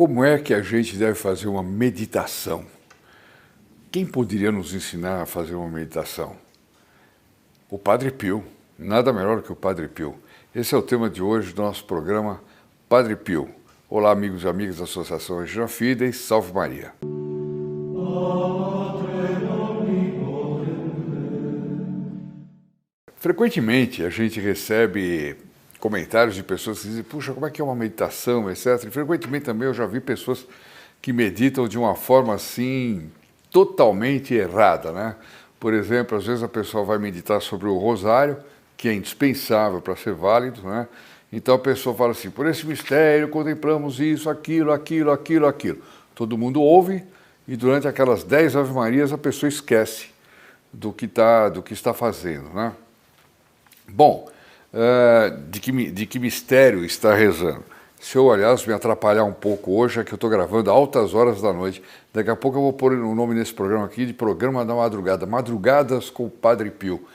Como é que a gente deve fazer uma meditação? Quem poderia nos ensinar a fazer uma meditação? O Padre Pio, nada melhor que o Padre Pio. Esse é o tema de hoje do nosso programa Padre Pio. Olá, amigos e amigas da Associação Regina Fides, salve Maria. Frequentemente a gente recebe comentários de pessoas que dizem, puxa, como é que é uma meditação, etc. E frequentemente também eu já vi pessoas que meditam de uma forma assim, totalmente errada, né? Por exemplo, às vezes a pessoa vai meditar sobre o rosário, que é indispensável para ser válido, né? Então a pessoa fala assim, por esse mistério contemplamos isso, aquilo. Todo mundo ouve e durante aquelas 10 Ave-Marias a pessoa esquece do que está fazendo, né? Bom, de que mistério está rezando? Se eu, aliás, me atrapalhar um pouco hoje, é que eu estou gravando altas horas da noite. Daqui a pouco eu vou pôr o nome nesse programa aqui de Programa da Madrugada. Madrugadas com o Padre Pio.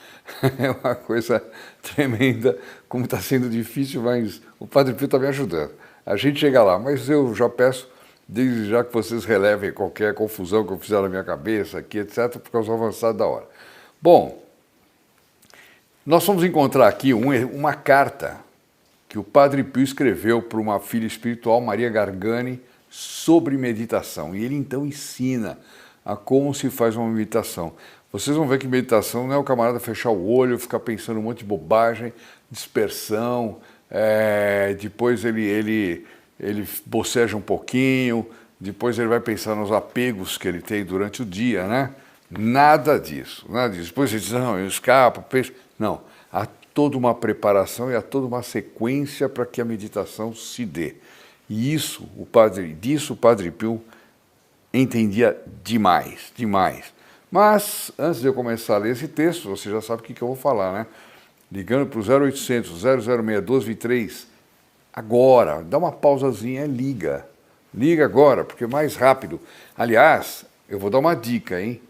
É uma coisa tremenda, como está sendo difícil, mas o Padre Pio está me ajudando. A gente chega lá, mas eu já peço, desde já que vocês relevem qualquer confusão que eu fizer na minha cabeça aqui, etc., por causa do avançado da hora. Bom, nós vamos encontrar aqui uma carta que o Padre Pio escreveu para uma filha espiritual, Maria Gargani, sobre meditação. E ele então ensina a como se faz uma meditação. Vocês vão ver que meditação não é o camarada fechar o olho, ficar pensando um monte de bobagem, dispersão, depois ele boceja um pouquinho, depois ele vai pensar nos apegos que ele tem durante o dia, né? Nada disso, nada disso. Depois ele diz, não, eu escapo, penso. Não, há toda uma preparação e há toda uma sequência para que a meditação se dê. E disso o Padre Pio entendia demais. Mas, antes de eu começar a ler esse texto, você já sabe o que eu vou falar, né? Ligando para o 0800 006 1223, agora, dá uma pausazinha, liga agora, porque é mais rápido. Aliás, eu vou dar uma dica, hein?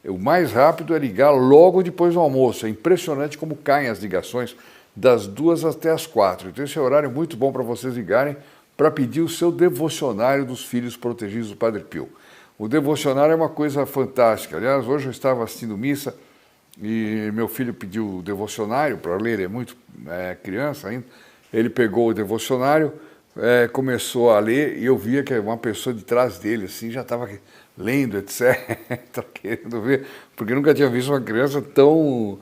O mais rápido é ligar logo depois do almoço. É impressionante como caem as ligações das 2 até as 4. Então esse horário é muito bom para vocês ligarem para pedir o seu devocionário dos filhos protegidos do Padre Pio. O devocionário é uma coisa fantástica. Aliás, hoje eu estava assistindo missa e meu filho pediu o devocionário para ler, ele é muito criança ainda. Ele pegou o devocionário, começou a ler e eu via que uma pessoa de trás dele assim, já estava lendo, etc., querendo ver, porque nunca tinha visto uma criança tão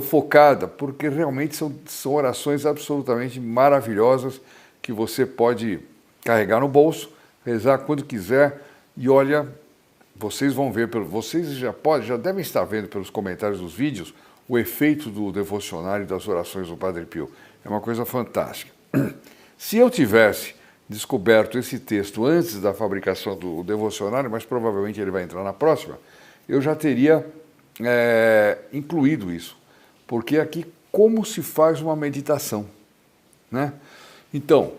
focada, porque realmente são orações absolutamente maravilhosas que você pode carregar no bolso, rezar quando quiser, e olha, vocês vão ver, vocês já devem estar vendo pelos comentários dos vídeos, o efeito do devocionário e das orações do Padre Pio. É uma coisa fantástica. Se eu tivesse descoberto esse texto antes da fabricação do devocionário, mas provavelmente ele vai entrar na próxima, eu já teria incluído isso. Porque aqui, como se faz uma meditação, né? Então,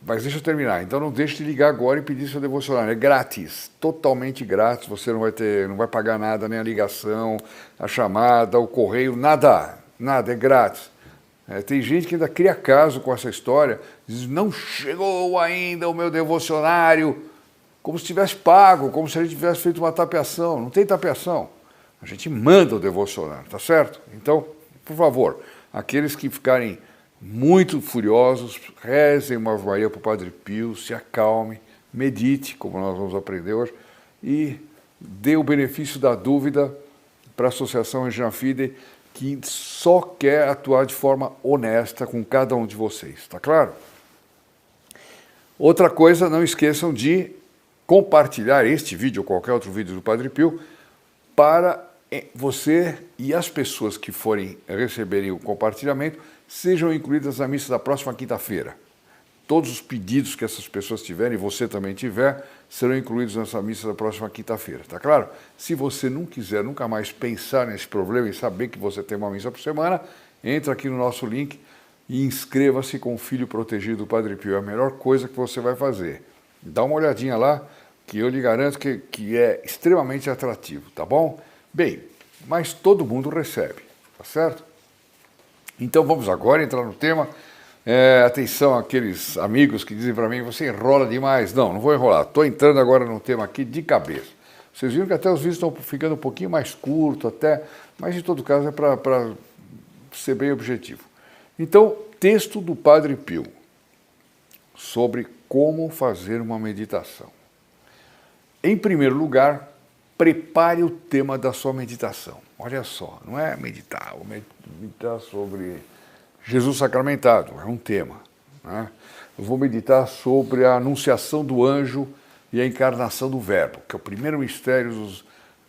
mas deixa eu terminar. Então não deixe de ligar agora e pedir seu devocionário. É grátis, totalmente grátis, você não vai pagar nada, nem a ligação, a chamada, o correio, nada, é grátis. Tem gente que ainda cria caso com essa história, diz, não chegou ainda o meu devocionário, como se tivesse pago, como se a gente tivesse feito uma tapeação. Não tem tapeação, a gente manda o devocionário, tá certo? Então, por favor, aqueles que ficarem muito furiosos, rezem uma Ave Maria para o Padre Pio, se acalme, medite, como nós vamos aprender hoje, e dê o benefício da dúvida para a Associação Regina Fides, que só quer atuar de forma honesta com cada um de vocês, tá claro? Outra coisa, não esqueçam de compartilhar este vídeo ou qualquer outro vídeo do Padre Pio para você e as pessoas que forem receberem o compartilhamento sejam incluídas na missa da próxima quinta-feira. Todos os pedidos que essas pessoas tiverem, e você também tiver, serão incluídos nessa missa da próxima quinta-feira, tá claro? Se você não quiser nunca mais pensar nesse problema e saber que você tem uma missa por semana, entra aqui no nosso link e inscreva-se com o Filho Protegido do Padre Pio. É a melhor coisa que você vai fazer. Dá uma olhadinha lá, que eu lhe garanto que é extremamente atrativo, tá bom? Bem, mas todo mundo recebe, tá certo? Então vamos agora entrar no tema Atenção àqueles amigos que dizem para mim, você enrola demais. Não, não vou enrolar. Estou entrando agora num tema aqui de cabeça. Vocês viram que até os vídeos estão ficando um pouquinho mais curtos, até, mas em todo caso é para ser bem objetivo. Então, texto do Padre Pio sobre como fazer uma meditação. Em primeiro lugar, prepare o tema da sua meditação. Olha só, não é meditar, vou meditar sobre Jesus sacramentado, é um tema. Né? Eu vou meditar sobre a anunciação do anjo e a encarnação do Verbo, que é o primeiro mistério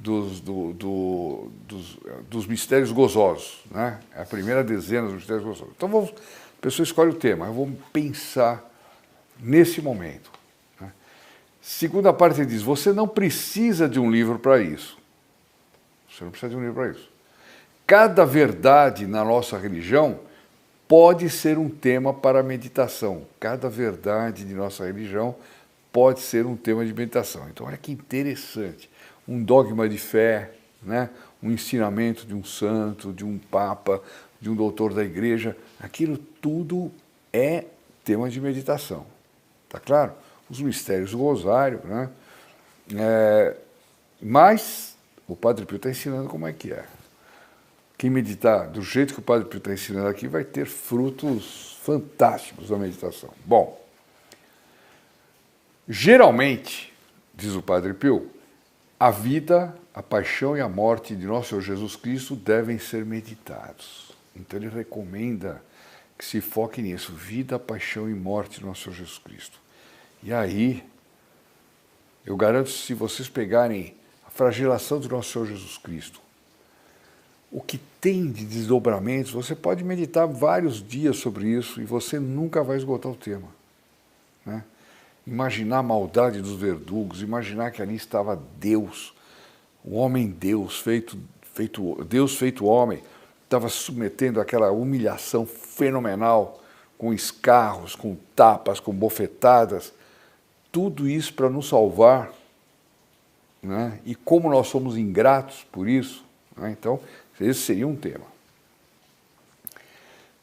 dos mistérios gozosos. Né? É a primeira dezena dos mistérios gozosos. Então, a pessoa escolhe o tema, eu vou pensar nesse momento. Né? Segunda parte diz, você não precisa de um livro para isso. Você não precisa de um livro para isso. Cada verdade na nossa religião pode ser um tema para meditação. Cada verdade de nossa religião pode ser um tema de meditação. Então, olha que interessante. Um dogma de fé, né? Um ensinamento de um santo, de um papa, de um doutor da igreja, aquilo tudo é tema de meditação. Tá claro? Os mistérios do rosário, né? Mas o Padre Pio está ensinando como é que é. Quem meditar do jeito que o Padre Pio está ensinando aqui vai ter frutos fantásticos da meditação. Bom, geralmente, diz o Padre Pio, a vida, a paixão e a morte de nosso Senhor Jesus Cristo devem ser meditados. Então ele recomenda que se foque nisso, vida, paixão e morte de nosso Senhor Jesus Cristo. E aí, eu garanto, se vocês pegarem a flagelação de nosso Senhor Jesus Cristo, o que tem de desdobramentos, você pode meditar vários dias sobre isso e você nunca vai esgotar o tema. Né? Imaginar a maldade dos verdugos, imaginar que ali estava Deus, o homem-Deus, Deus feito homem, estava se submetendo àquela humilhação fenomenal, com escarros, com tapas, com bofetadas, tudo isso para nos salvar, né? E como nós somos ingratos por isso, né? Então, esse seria um tema.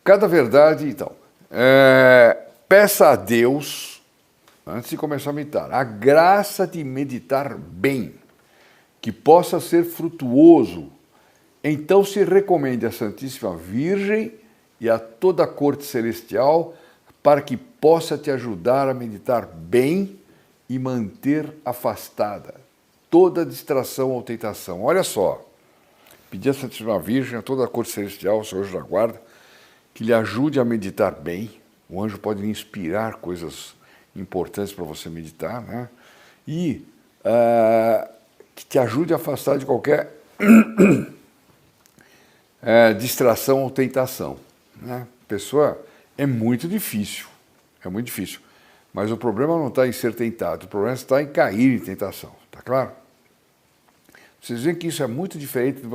Cada verdade, então, peça a Deus, antes de começar a meditar, a graça de meditar bem, que possa ser frutuoso. Então se recomende à Santíssima Virgem e a toda a corte celestial para que possa te ajudar a meditar bem e manter afastada toda distração ou tentação. Olha só, pedir à Santíssima Virgem, a toda a corte celestial, o seu anjo da guarda, que lhe ajude a meditar bem. O anjo pode lhe inspirar coisas importantes para você meditar, né? E que te ajude a afastar de qualquer distração ou tentação. Né? Pessoa, é muito difícil, mas o problema não está em ser tentado, o problema está em cair em tentação, tá claro? Vocês veem que isso é muito diferente de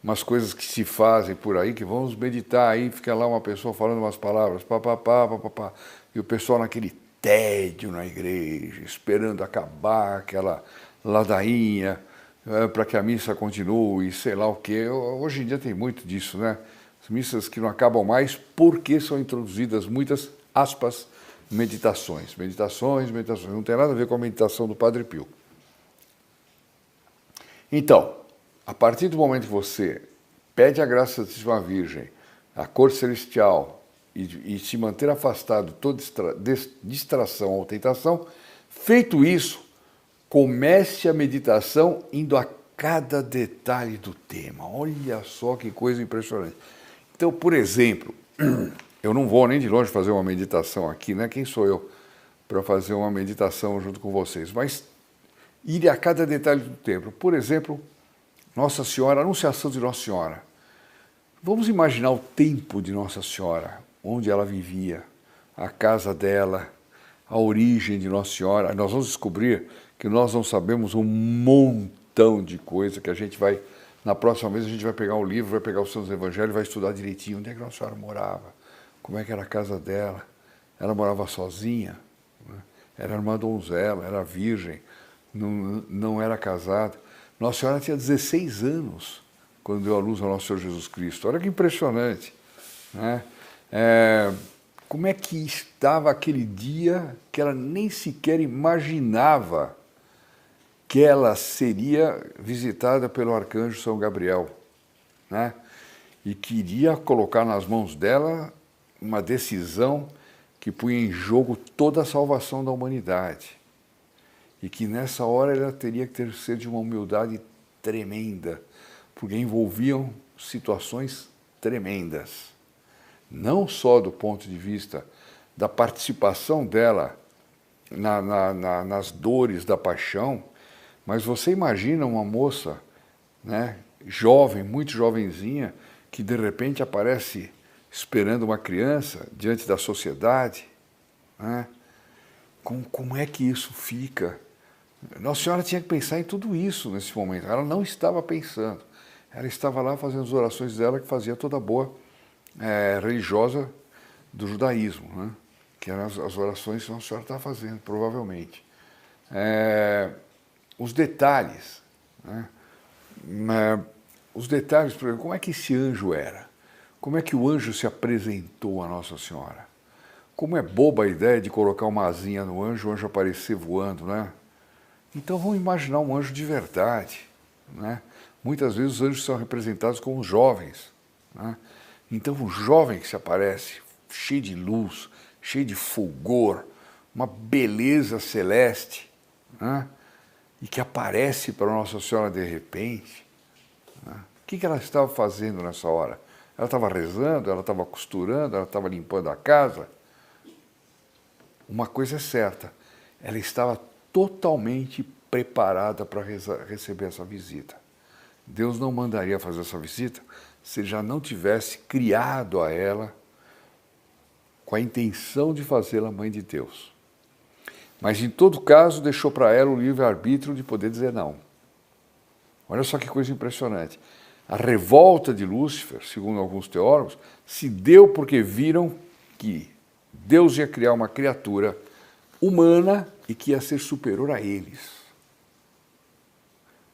umas coisas que se fazem por aí, que vamos meditar aí, fica lá uma pessoa falando umas palavras, papapá, papapá, e o pessoal naquele tédio na igreja, esperando acabar aquela ladainha, para que a missa continue, sei lá o quê. Hoje em dia tem muito disso, né? As missas que não acabam mais porque são introduzidas muitas, aspas, meditações. Meditações. Não tem nada a ver com a meditação do Padre Pio. Então, a partir do momento que você pede a graça da Santíssima Virgem, a corte celestial, e se manter afastado de toda distração ou tentação, feito isso, comece a meditação indo a cada detalhe do tema. Olha só que coisa impressionante. Então, por exemplo, eu não vou nem de longe fazer uma meditação aqui, né? Quem sou eu para fazer uma meditação junto com vocês? Mas ir a cada detalhe do templo. Por exemplo, Nossa Senhora, a Anunciação de Nossa Senhora. Vamos imaginar o tempo de Nossa Senhora, onde ela vivia, a casa dela, a origem de Nossa Senhora. Nós vamos descobrir que nós não sabemos um montão de coisa que a gente vai, na próxima vez a gente vai pegar o livro, vai pegar os Santos Evangelhos, vai estudar direitinho onde é que Nossa Senhora morava, como é que era a casa dela. Ela morava sozinha, né? Era uma donzela, era virgem, não era casada. Nossa Senhora tinha 16 anos quando deu à luz ao nosso Senhor Jesus Cristo. Olha que impressionante, né? como é que estava aquele dia que ela nem sequer imaginava que ela seria visitada pelo arcanjo São Gabriel, né? E queria colocar nas mãos dela uma decisão que punha em jogo toda a salvação da humanidade. E que nessa hora ela teria que ter sido de uma humildade tremenda, porque envolviam situações tremendas. Não só do ponto de vista da participação dela nas dores da paixão, mas você imagina uma moça, né, jovem, muito jovenzinha, que de repente aparece esperando uma criança diante da sociedade, né? Como é que isso fica? Nossa Senhora tinha que pensar em tudo isso nesse momento. Ela não estava pensando. Ela estava lá fazendo as orações dela, que fazia toda boa religiosa do judaísmo, né? Que eram as orações que Nossa Senhora estava fazendo, provavelmente. Os detalhes, né? Os detalhes, por exemplo, como é que esse anjo era? Como é que o anjo se apresentou a Nossa Senhora? Como é boba a ideia de colocar uma asinha no anjo, o anjo aparecer voando, né? Então vamos imaginar um anjo de verdade, né? Muitas vezes os anjos são representados como jovens, né? Então um jovem que se aparece, cheio de luz, cheio de fulgor, uma beleza celeste, né? E que aparece para Nossa Senhora de repente, né? O que ela estava fazendo nessa hora? Ela estava rezando, ela estava costurando, ela estava limpando a casa? Uma coisa é certa, ela estava totalmente preparada para receber essa visita. Deus não mandaria fazer essa visita se ele já não tivesse criado a ela com a intenção de fazê-la mãe de Deus. Mas, em todo caso, deixou para ela o livre-arbítrio de poder dizer não. Olha só que coisa impressionante. A revolta de Lúcifer, segundo alguns teólogos, se deu porque viram que Deus ia criar uma criatura humana e que ia ser superior a eles.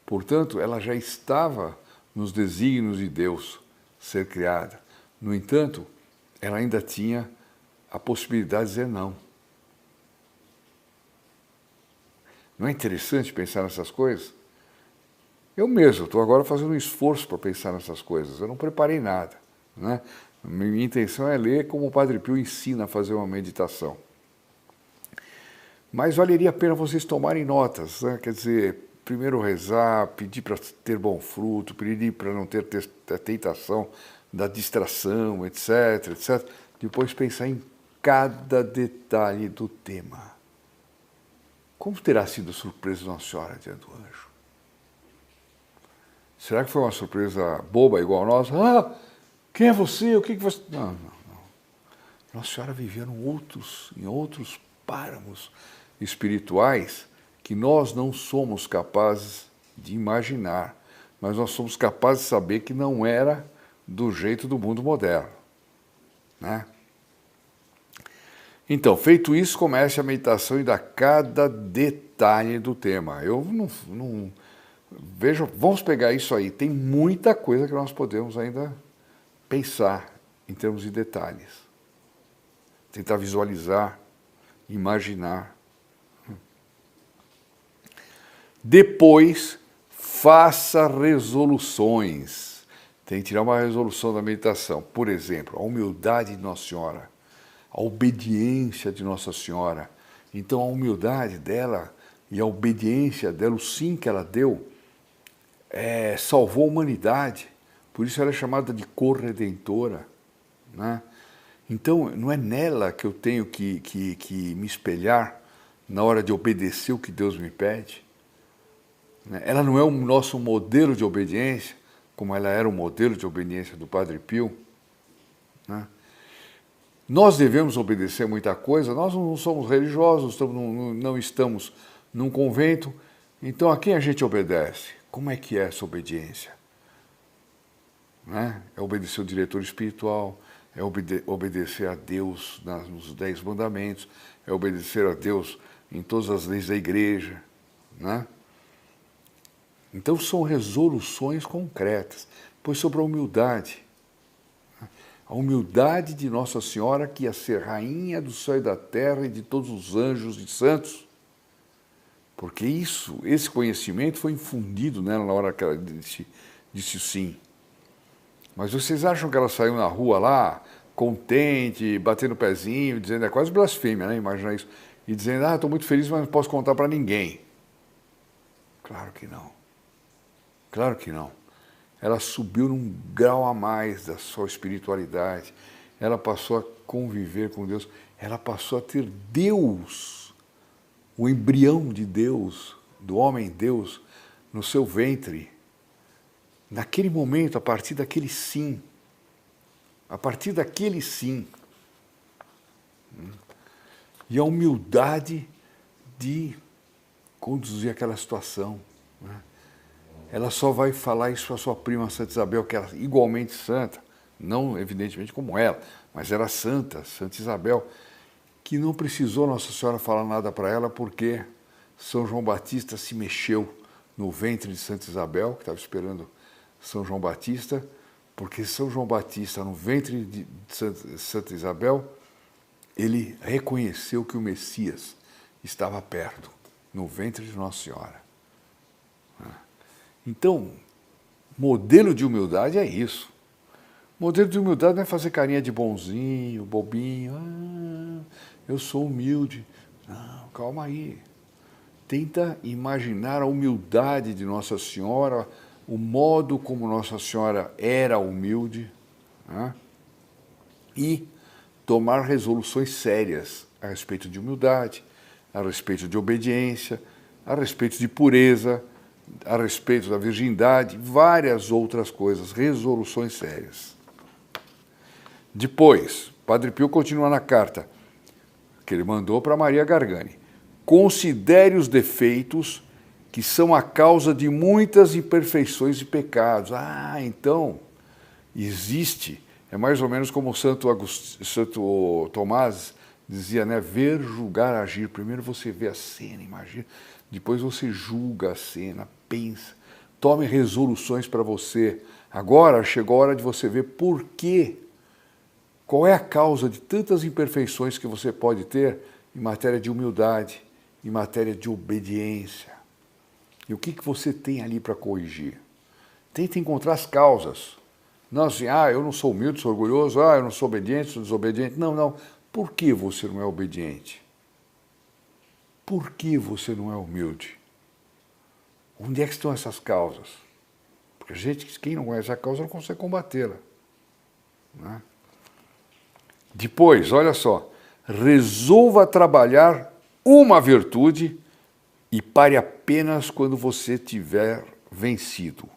Portanto, ela já estava nos desígnios de Deus ser criada. No entanto, ela ainda tinha a possibilidade de dizer não. Não é interessante pensar nessas coisas? Eu mesmo estou agora fazendo um esforço para pensar nessas coisas. Eu não preparei nada, né? Minha intenção é ler como o Padre Pio ensina a fazer uma meditação. Mas valeria a pena vocês tomarem notas, né? Quer dizer, primeiro rezar, pedir para ter bom fruto, pedir para não ter a tentação da distração, etc, etc. Depois pensar em cada detalhe do tema. Como terá sido a surpresa de Nossa Senhora diante do anjo? Será que foi uma surpresa boba igual a nossa? Ah, quem é você? O que você... Não. Nossa Senhora vivia em outros páramos espirituais que nós não somos capazes de imaginar, mas nós somos capazes de saber que não era do jeito do mundo moderno, né? Então, feito isso, comece a meditação e dá cada detalhe do tema. Eu não vejo, vamos pegar isso aí. Tem muita coisa que nós podemos ainda pensar em termos de detalhes. Tentar visualizar, imaginar. Depois, faça resoluções. Tem que tirar uma resolução da meditação. Por exemplo, a humildade de Nossa Senhora, a obediência de Nossa Senhora. Então, a humildade dela e a obediência dela, o sim que ela deu, salvou a humanidade. Por isso ela é chamada de corredentora, né? Então, não é nela que eu tenho que me espelhar na hora de obedecer o que Deus me pede. Ela não é o nosso modelo de obediência, como ela era o modelo de obediência do Padre Pio, né? Nós devemos obedecer muita coisa, nós não somos religiosos, não estamos num convento, então a quem a gente obedece? Como é que é essa obediência? Né? É obedecer o diretor espiritual, é obedecer a Deus nos 10 mandamentos, é obedecer a Deus em todas as leis da igreja, né? Então são resoluções concretas. Pois sobre a humildade. A A humildade de Nossa Senhora, que ia ser rainha do céu e da terra e de todos os anjos e santos. Porque esse conhecimento foi infundido nela na hora que ela disse sim. Mas vocês acham que ela saiu na rua lá, contente, batendo o pezinho, dizendo, é quase blasfêmia, né? Imaginar isso. E dizendo, estou muito feliz, mas não posso contar para ninguém. Claro que não. Claro que não. Ela subiu num grau a mais da sua espiritualidade. Ela passou a conviver com Deus. Ela passou a ter Deus, o embrião de Deus, do homem-Deus, no seu ventre. Naquele momento, a partir daquele sim. A partir daquele sim. E a humildade de conduzir aquela situação. Né? Ela só vai falar isso para sua prima Santa Isabel, que era igualmente santa, não evidentemente como ela, mas era santa, Santa Isabel, que não precisou Nossa Senhora falar nada para ela, porque São João Batista se mexeu no ventre de Santa Isabel, que estava esperando São João Batista, porque São João Batista, no ventre de Santa Isabel, ele reconheceu que o Messias estava perto, no ventre de Nossa Senhora. Então, modelo de humildade é isso. Modelo de humildade não é fazer carinha de bonzinho, bobinho, eu sou humilde. Não, calma aí. Tenta imaginar a humildade de Nossa Senhora, o modo como Nossa Senhora era humilde, né? E tomar resoluções sérias a respeito de humildade, a respeito de obediência, a respeito de pureza, a respeito da virgindade, várias outras coisas, resoluções sérias. Depois, Padre Pio continua na carta que ele mandou para Maria Gargani. Considere os defeitos que são a causa de muitas imperfeições e pecados. Então, existe, é mais ou menos como o Santo Tomás dizia, né? Ver, julgar, agir. Primeiro você vê a cena, imagina, depois você julga a cena, pensa, tome resoluções para você. Agora chegou a hora de você ver por quê. Qual é a causa de tantas imperfeições que você pode ter em matéria de humildade, em matéria de obediência? E o que você tem ali para corrigir? Tenta encontrar as causas. Não assim, eu não sou humilde, sou orgulhoso, eu não sou obediente, sou desobediente. Não. Por que você não é obediente? Por que você não é humilde? Onde é que estão essas causas? Porque quem não conhece a causa não consegue combatê-la. Né? Depois, olha só, resolva trabalhar uma virtude e pare apenas quando você tiver vencido.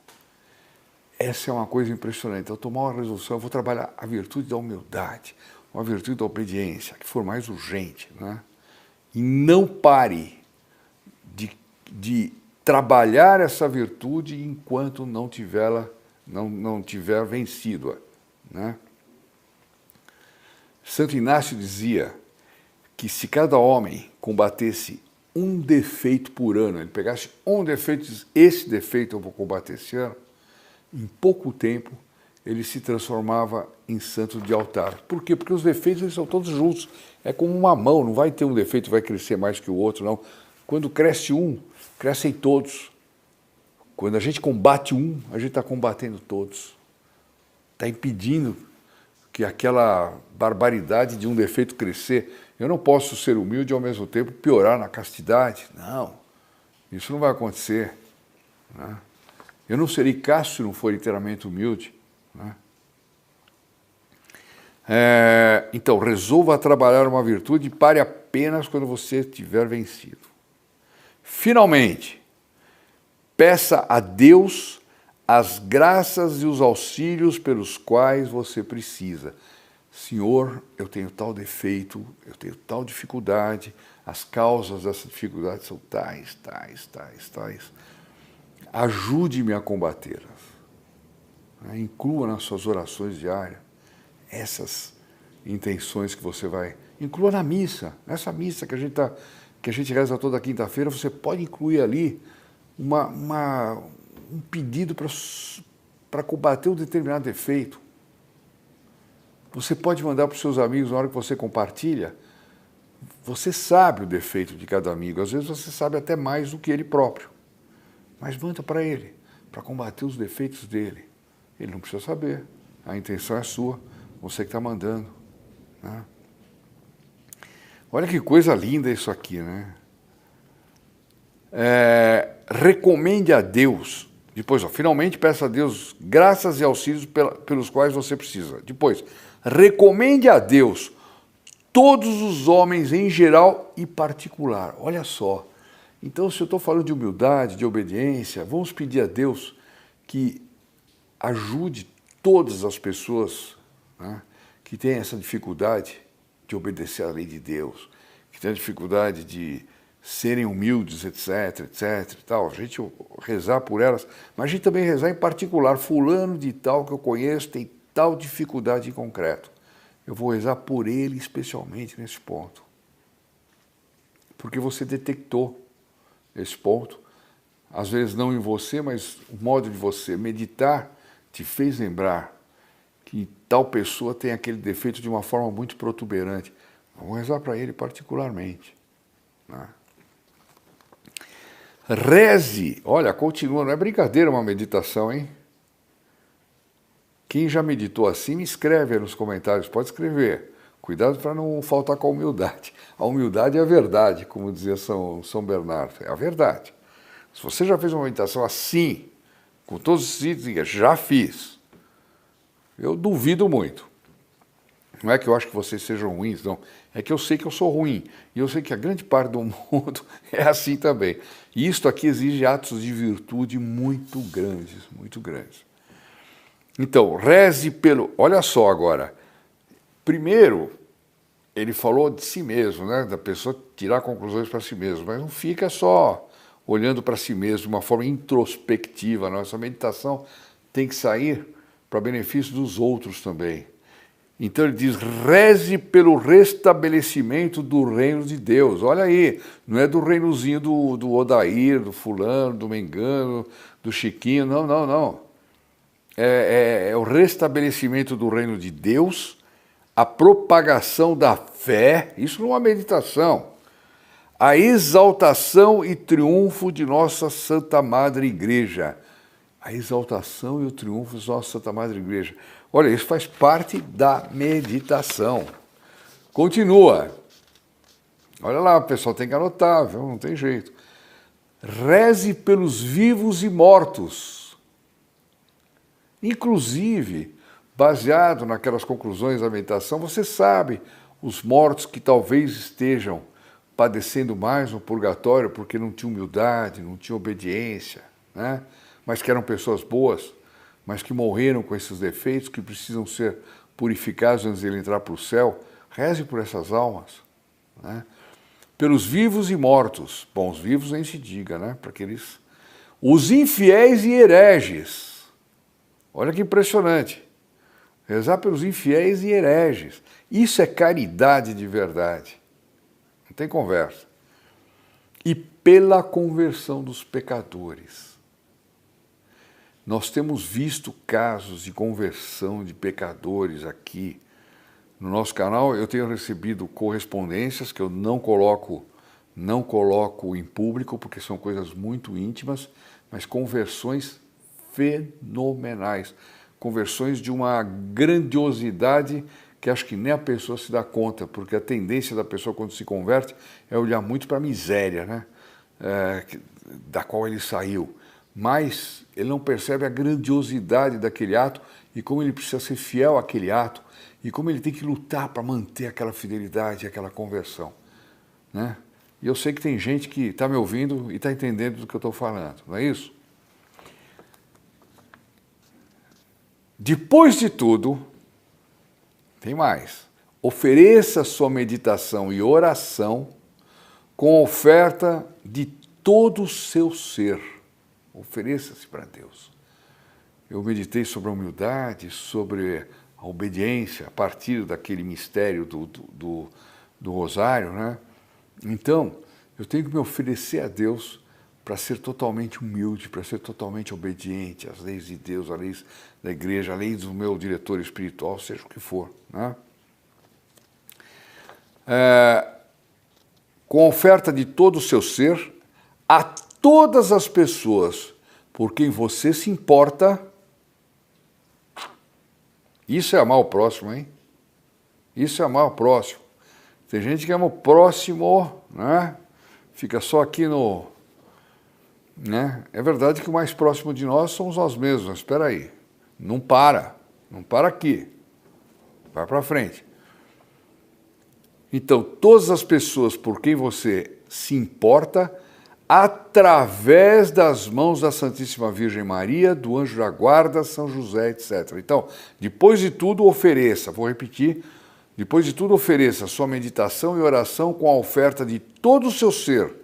Essa é uma coisa impressionante. Eu tomar uma resolução, eu vou trabalhar a virtude da humildade, uma virtude da obediência, que for mais urgente, né? E não pare de trabalhar essa virtude enquanto não tiver vencido-a, né? Santo Inácio dizia que se cada homem combatesse um defeito por ano, ele pegasse um defeito e disse, esse defeito eu vou combater esse ano, em pouco tempo ele se transformava em santo de altar. Por quê? Porque os defeitos eles são todos juntos. É como uma mão, não vai ter um defeito que vai crescer mais que o outro, não. Quando cresce um, crescem todos. Quando a gente combate um, a gente está combatendo todos. Está impedindo que aquela barbaridade de um defeito crescer. Eu não posso ser humilde e ao mesmo tempo piorar na castidade. Não, isso não vai acontecer. Né? Eu não serei casto se não for inteiramente humilde. Né? Então, resolva trabalhar uma virtude e pare apenas quando você tiver vencido. Finalmente, peça a Deus as graças e os auxílios pelos quais você precisa. Senhor, eu tenho tal defeito, eu tenho tal dificuldade, as causas dessa dificuldade são tais. Ajude-me a combatê-las. Inclua nas suas orações diárias essas intenções que você vai... Inclua na missa, nessa missa que a gente reza toda quinta-feira, você pode incluir ali um pedido para combater um determinado defeito. Você pode mandar para os seus amigos na hora que você compartilha. Você sabe o defeito de cada amigo, às vezes você sabe até mais do que ele próprio. Mas manda para ele, para combater os defeitos dele. Ele não precisa saber, a intenção é sua, você que está mandando. Né? Olha que coisa linda isso aqui, né? Recomende a Deus. Depois, finalmente peça a Deus graças e auxílios pelos quais você precisa. Depois, recomende a Deus todos os homens em geral e particular. Olha só. Então, se eu estou falando de humildade, de obediência, vamos pedir a Deus que ajude todas as pessoas, né, que têm essa dificuldade de obedecer à lei de Deus, que têm a dificuldade de serem humildes, etc, etc, e tal. A gente rezar por elas, mas a gente também rezar em particular. Fulano de tal que eu conheço tem tal dificuldade em concreto. Eu vou rezar por ele especialmente nesse ponto. Porque você detectou esse ponto. Às vezes não em você, mas o modo de você meditar te fez lembrar que tal pessoa tem aquele defeito de uma forma muito protuberante. Vamos rezar para ele particularmente. Né? Reze. Olha, continua, não é brincadeira uma meditação, hein? Quem já meditou assim, me escreve aí nos comentários, pode escrever. Cuidado para não faltar com a humildade. A humildade é a verdade, como dizia São Bernardo, é a verdade. Se você já fez uma meditação assim, com todos os itens, já fiz. Eu duvido muito. Não é que eu acho que vocês sejam ruins, não. É que eu sei que eu sou ruim. E eu sei que a grande parte do mundo é assim também. E isto aqui exige atos de virtude muito grandes, muito grandes. Então, reze pelo... Olha só agora. Primeiro, ele falou de si mesmo, né? Da pessoa tirar conclusões para si mesmo. Mas não fica só olhando para si mesmo de uma forma introspectiva. Nossa meditação tem que sair para benefício dos outros também. Então ele diz, reze pelo restabelecimento do reino de Deus. Olha aí, não é do reinozinho do Odair, do fulano, do Mengano, do Chiquinho, não, não, não. É o restabelecimento do reino de Deus, a propagação da fé, isso não é uma meditação, a exaltação e triunfo de nossa Santa Madre Igreja. A exaltação e o triunfo de nossa Santa Madre Igreja. Olha, isso faz parte da meditação. Continua. Olha lá, o pessoal tem que anotar, viu? Não tem jeito. Reze pelos vivos e mortos. Inclusive, baseado naquelas conclusões da meditação, você sabe os mortos que talvez estejam padecendo mais no purgatório porque não tinham humildade, não tinham obediência, né? Mas que eram pessoas boas, mas que morreram com esses defeitos, que precisam ser purificados antes de ele entrar para o céu. Reze por essas almas, né? Pelos vivos e mortos. Bom, os vivos nem se diga, né? Para aqueles... Os infiéis e hereges. Olha que impressionante. Rezar pelos infiéis e hereges. Isso é caridade de verdade. Não tem conversa. E pela conversão dos pecadores. Nós temos visto casos de conversão de pecadores aqui no nosso canal. Eu tenho recebido correspondências que eu não coloco em público, porque são coisas muito íntimas, mas conversões fenomenais. Conversões de uma grandiosidade que acho que nem a pessoa se dá conta, porque a tendência da pessoa quando se converte é olhar muito para a miséria, né? Da qual ele saiu. Mas ele não percebe a grandiosidade daquele ato e como ele precisa ser fiel àquele ato e como ele tem que lutar para manter aquela fidelidade, aquela conversão, né? E eu sei que tem gente que está me ouvindo e está entendendo do que eu estou falando, não é isso? Depois de tudo, tem mais. Ofereça sua meditação e oração com oferta de todo o seu ser. Ofereça-se para Deus. Eu meditei sobre a humildade, sobre a obediência, a partir daquele mistério do rosário, né? Então, eu tenho que me oferecer a Deus para ser totalmente humilde, para ser totalmente obediente às leis de Deus, às leis da igreja, às leis do meu diretor espiritual, seja o que for, né? Com a oferta de todo o seu ser, a todas as pessoas por quem você se importa. Isso é amar o próximo, hein? Isso é amar o próximo. Tem gente que ama o próximo, né? Fica só aqui no... né? É verdade que o mais próximo de nós somos nós mesmos, mas espera aí. Não para aqui. Vai para frente. Então, todas as pessoas por quem você se importa, através das mãos da Santíssima Virgem Maria, do Anjo da Guarda, São José, etc. Então, depois de tudo, ofereça, vou repetir, depois de tudo, ofereça sua meditação e oração com a oferta de todo o seu ser,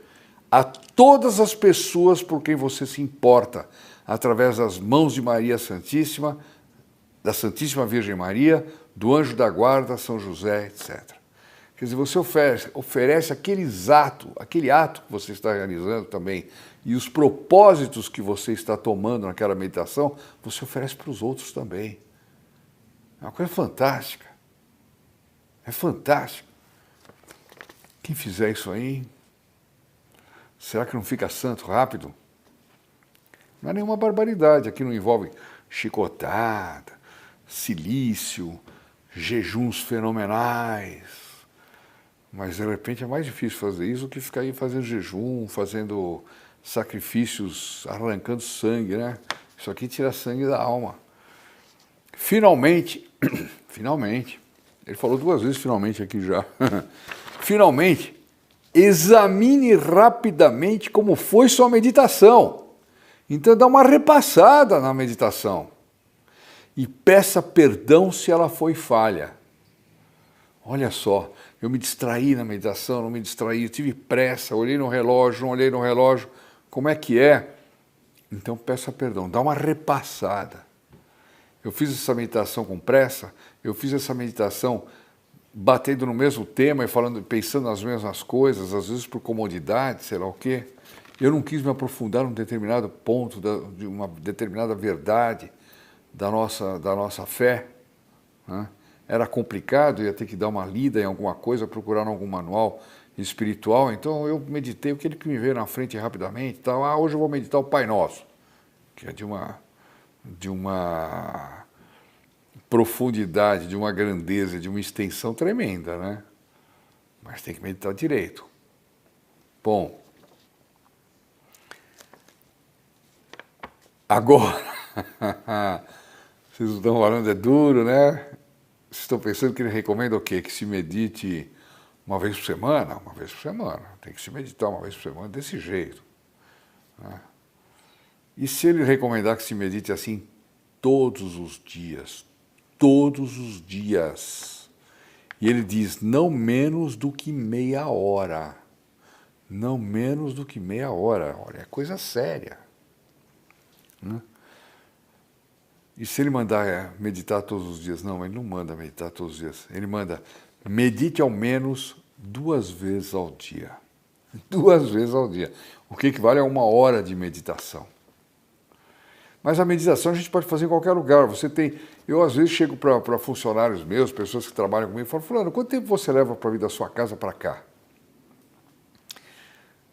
a todas as pessoas por quem você se importa, através das mãos de Maria Santíssima, da Santíssima Virgem Maria, do Anjo da Guarda, São José, etc. Quer dizer, você oferece aquele ato que você está realizando também, e os propósitos que você está tomando naquela meditação, você oferece para os outros também. É uma coisa fantástica. É fantástico. Quem fizer isso aí, será que não fica santo rápido? Não é nenhuma barbaridade. Aqui não envolve chicotada, cilício, jejuns fenomenais. Mas, de repente, é mais difícil fazer isso do que ficar aí fazendo jejum, fazendo sacrifícios, arrancando sangue, né? Isso aqui tira sangue da alma. Finalmente, ele falou 2 vezes finalmente aqui já, finalmente, examine rapidamente como foi sua meditação. Então, dá uma repassada na meditação e peça perdão se ela foi falha. Olha só, eu me distraí na meditação, não me distraí, eu tive pressa, olhei no relógio, não olhei no relógio, como é que é? Então peça perdão, dá uma repassada. Eu fiz essa meditação com pressa, eu fiz essa meditação batendo no mesmo tema e pensando nas mesmas coisas, às vezes por comodidade, sei lá o quê. Eu não quis me aprofundar num determinado ponto, de uma determinada verdade da nossa fé, né? Era complicado, ia ter que dar uma lida em alguma coisa, procurar em algum manual espiritual, então eu meditei o que me veio na frente rapidamente, tal. Hoje eu vou meditar o Pai Nosso, que é de uma profundidade, de uma grandeza, de uma extensão tremenda, né? Mas tem que meditar direito. Bom, agora, vocês estão falando, é duro, né? Vocês estão pensando que ele recomenda o quê? Que se medite uma vez por semana? Uma vez por semana. Tem que se meditar uma vez por semana desse jeito, né? E se ele recomendar que se medite assim todos os dias? Todos os dias. E ele diz, não menos do que meia hora. Não menos do que meia hora. Olha, é coisa séria, né? E se ele mandar meditar todos os dias? Não, ele não manda meditar todos os dias. Ele manda, medite ao menos 2 vezes ao dia. 2 vezes ao dia. O que equivale a 1 hora de meditação. Mas a meditação a gente pode fazer em qualquer lugar. Eu às vezes chego para funcionários meus, pessoas que trabalham comigo, e falo, fulano, quanto tempo você leva para vir da sua casa para cá?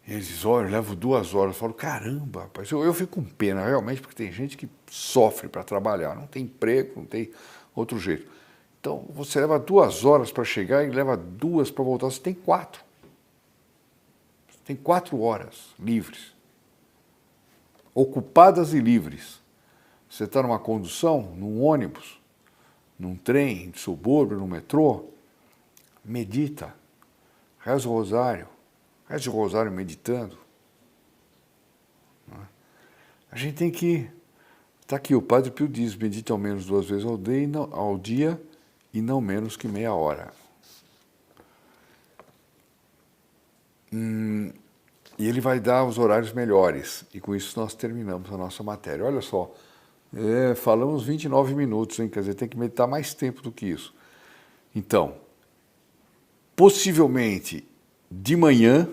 E eles dizem, olha, eu levo 2 horas. Eu falo, caramba, rapaz, eu fico com pena realmente, porque tem gente que sofre para trabalhar, não tem emprego, não tem outro jeito. Então, você leva 2 horas para chegar e leva 2 para voltar, você tem 4. Você tem 4 horas livres, ocupadas e livres. Você está numa condução, num ônibus, num trem, de subúrbio, no metrô, medita, reza o rosário. Reze o rosário meditando. A gente tem que... Está aqui, o Padre Pio diz, medite ao menos 2 vezes ao dia e não menos que meia hora. E ele vai dar os horários melhores. E com isso nós terminamos a nossa matéria. Olha só, falamos 29 minutos, hein? Quer dizer, tem que meditar mais tempo do que isso. Então, possivelmente... de manhã,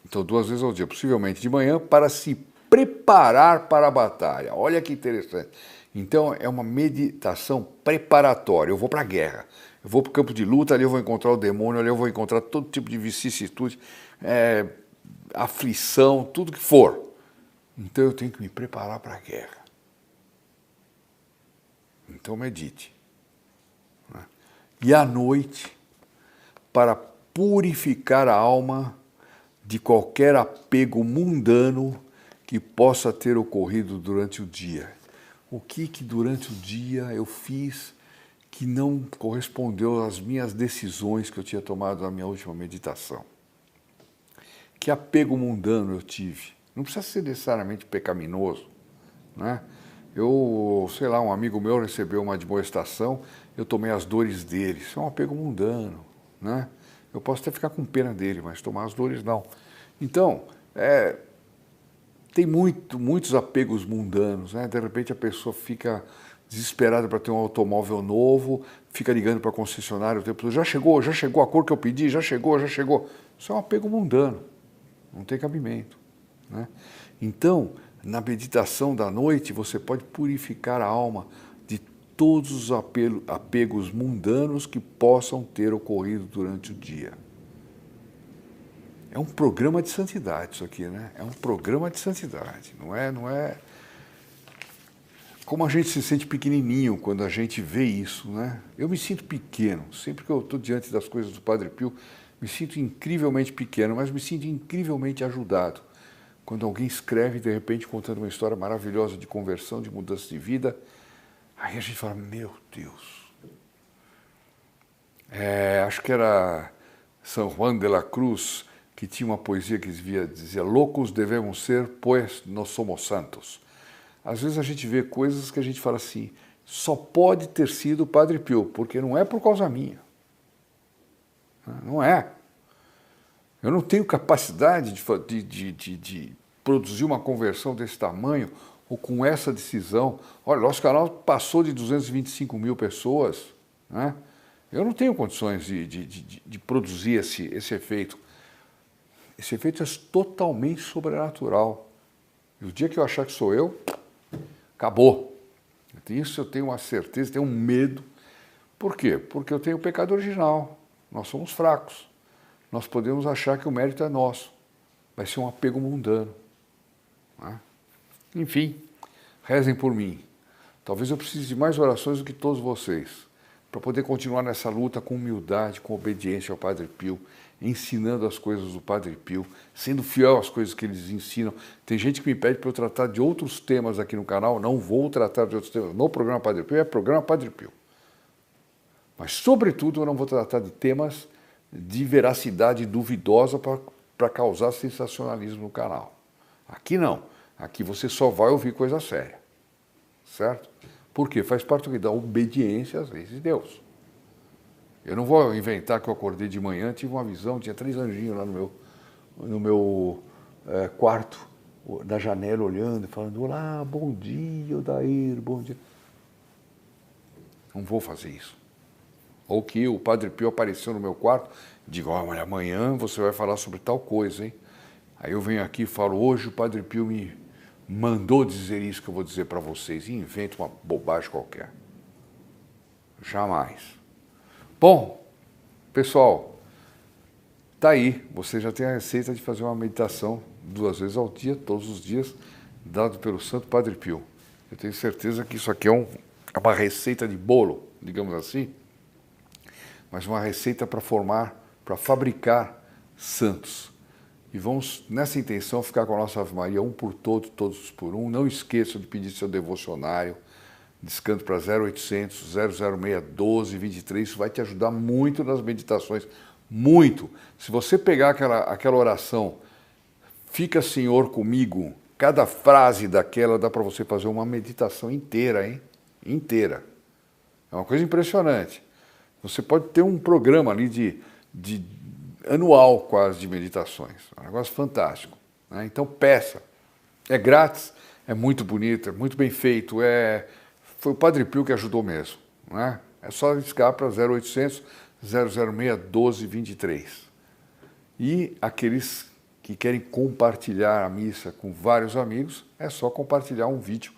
Então, 2 vezes ao dia, possivelmente de manhã, para se preparar para a batalha. Olha que interessante. Então, é uma meditação preparatória. Eu vou para a guerra, eu vou para o campo de luta, ali eu vou encontrar o demônio, ali eu vou encontrar todo tipo de vicissitude, aflição, tudo que for. Então, eu tenho que me preparar para a guerra. Então, medite. E à noite, para purificar a alma de qualquer apego mundano que possa ter ocorrido durante o dia. O que durante o dia eu fiz que não correspondeu às minhas decisões que eu tinha tomado na minha última meditação? Que apego mundano eu tive? Não precisa ser necessariamente pecaminoso, né? Sei lá, um amigo meu recebeu uma admoestação, eu tomei as dores dele. Isso é um apego mundano, né? Eu posso até ficar com pena dele, mas tomar as dores não. Então, tem muitos apegos mundanos, né? De repente a pessoa fica desesperada para ter um automóvel novo, fica ligando para a concessionária o tempo todo, já chegou a cor que eu pedi, já chegou. Isso é um apego mundano, não tem cabimento, né? Então, na meditação da noite, você pode purificar a alma de todos os apegos mundanos que possam ter ocorrido durante o dia. É um programa de santidade isso aqui, né? É um programa de santidade, não é... Como a gente se sente pequenininho quando a gente vê isso, né? Eu me sinto pequeno, sempre que eu estou diante das coisas do Padre Pio, me sinto incrivelmente pequeno, mas me sinto incrivelmente ajudado. Quando alguém escreve, de repente, contando uma história maravilhosa de conversão, de mudança de vida, aí a gente fala, meu Deus. Acho que era São Juan de la Cruz, que tinha uma poesia que dizia loucos devemos ser, pois nós somos santos. Às vezes a gente vê coisas que a gente fala assim, só pode ter sido o Padre Pio, porque não é por causa minha. Não é. Eu não tenho capacidade de produzir uma conversão desse tamanho ou com essa decisão. Olha, nosso canal passou de 225 mil pessoas, né? Eu não tenho condições de produzir esse efeito. Esse efeito é totalmente sobrenatural. E o dia que eu achar que sou eu, acabou. Isso eu tenho uma certeza, tenho um medo. Por quê? Porque eu tenho o pecado original. Nós somos fracos. Nós podemos achar que o mérito é nosso. Vai ser um apego mundano, né? Enfim, rezem por mim. Talvez eu precise de mais orações do que todos vocês, para poder continuar nessa luta com humildade, com obediência ao Padre Pio, ensinando as coisas do Padre Pio, sendo fiel às coisas que eles ensinam. Tem gente que me pede para eu tratar de outros temas aqui no canal, não vou tratar de outros temas no programa Padre Pio, é programa Padre Pio. Mas, sobretudo, eu não vou tratar de temas de veracidade duvidosa para causar sensacionalismo no canal. Aqui não. Aqui você só vai ouvir coisa séria. Certo? Por quê? Faz parte da obediência às leis de Deus. Eu não vou inventar que eu acordei de manhã, tive uma visão, tinha 3 anjinhos lá no meu quarto, da janela, olhando e falando, olá, bom dia, Odair, bom dia. Não vou fazer isso. Ou que o Padre Pio apareceu no meu quarto, digo, olha, amanhã você vai falar sobre tal coisa, hein? Aí eu venho aqui e falo, hoje o Padre Pio me mandou dizer isso que eu vou dizer para vocês, e invento uma bobagem qualquer. Jamais. Bom, pessoal, tá aí, você já tem a receita de fazer uma meditação 2 vezes ao dia, todos os dias, dado pelo Santo Padre Pio. Eu tenho certeza que isso aqui é uma receita de bolo, digamos assim, mas uma receita para fabricar santos. E vamos, nessa intenção, ficar com a nossa Ave Maria, um por todos, todos por um. Não esqueça de pedir seu devocionário, descanto para 0800 006 1223. Isso vai te ajudar muito nas meditações, muito. Se você pegar aquela oração, fica Senhor comigo, cada frase daquela dá para você fazer uma meditação inteira, hein? Inteira. É uma coisa impressionante. Você pode ter um programa ali de anual quase de meditações. É um negócio fantástico, né? Então peça. É grátis, é muito bonito, é muito bem feito. Foi o Padre Pio que ajudou mesmo, né? É só ligar para 0800 006 1223. E aqueles que querem compartilhar a missa com vários amigos, é só compartilhar um vídeo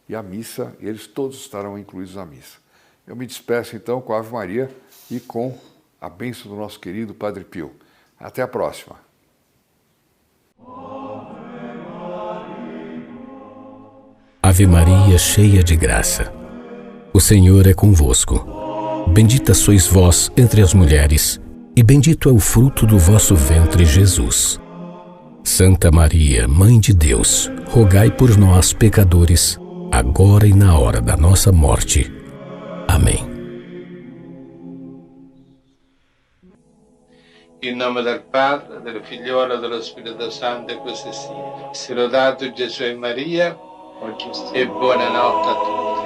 e a missa, eles todos estarão incluídos na missa. Eu me despeço então com a Ave Maria e com a bênção do nosso querido Padre Pio. Até a próxima. Ave Maria, cheia de graça, o Senhor é convosco. Bendita sois vós entre as mulheres, e bendito é o fruto do vosso ventre, Jesus. Santa Maria, Mãe de Deus, rogai por nós, pecadores, agora e na hora da nossa morte. Amém. In nome del Padre, del Figliolo e dello Spirito Santo, e così sia. Sia lodato Gesù e Maria, e buonanotte a tutti.